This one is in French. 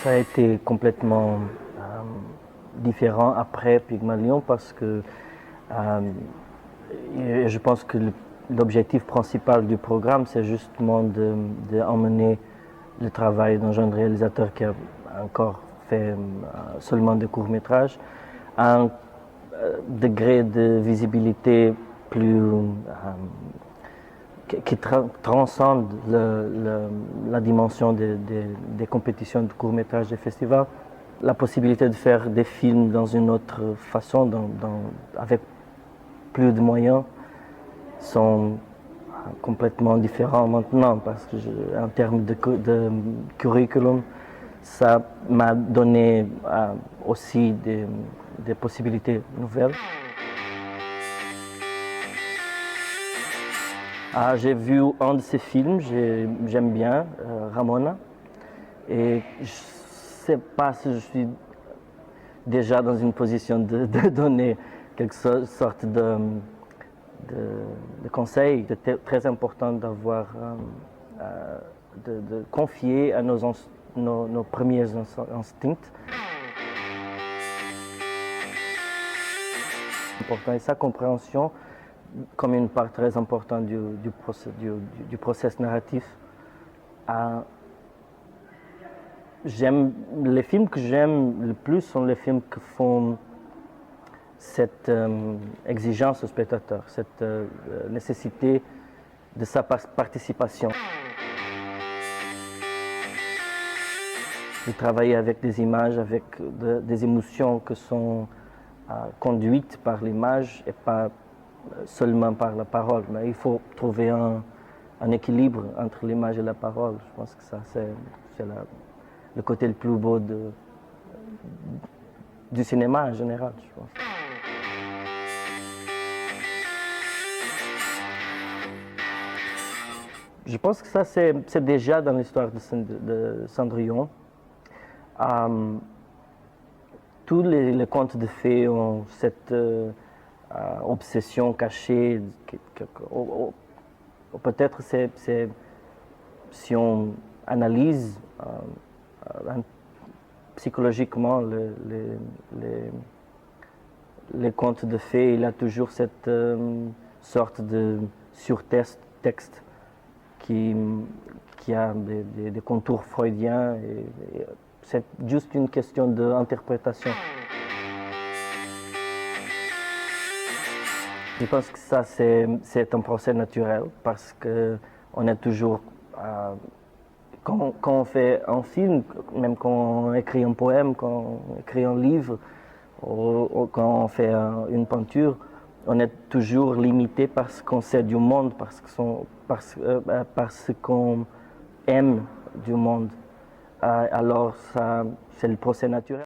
Ça a été complètement différent après Pygmalion parce que je pense que l'objectif principal du programme, c'est justement d'emmener le travail d'un jeune réalisateur qui a encore fait seulement des courts-métrages à un degré de visibilité plus qui transcende la dimension des compétitions de courts-métrages des festivals. La possibilité de faire des films dans une autre façon, avec plus de moyens, sont complètement différents maintenant parce que en termes de curriculum, ça m'a donné aussi des possibilités nouvelles. J'ai vu un de ses films, j'aime bien, Ramona, et je ne sais pas si je suis déjà dans une position de donner quelque sorte de conseil. C'est très important d'avoir, de confier à nos premiers instincts. Et sa compréhension comme une part très importante du processus narratif. Les films que j'aime le plus sont les films qui font cette exigence au spectateur, cette nécessité de sa participation. De travailler avec des images, avec des émotions qui sont conduites par l'image et pas seulement par la parole. Mais il faut trouver un équilibre entre l'image et la parole. Je pense que ça, c'est le côté le plus beau du cinéma en général, je pense. Je pense que ça, c'est déjà dans l'histoire de Cendrillon. Tous les contes de fées ont cette obsession cachée. Peut-être si on analyse psychologiquement les contes de fées, il y a toujours cette sorte de surtexte qui a des contours freudiens. Et c'est juste une question d'interprétation. Je pense que ça, c'est un procès naturel parce qu'on est toujours, quand on fait un film, même quand on écrit un poème, quand on écrit un livre, ou quand on fait une peinture, on est toujours limité parce qu'on sait du monde, parce qu'on aime du monde. Alors, c'est le procès naturel.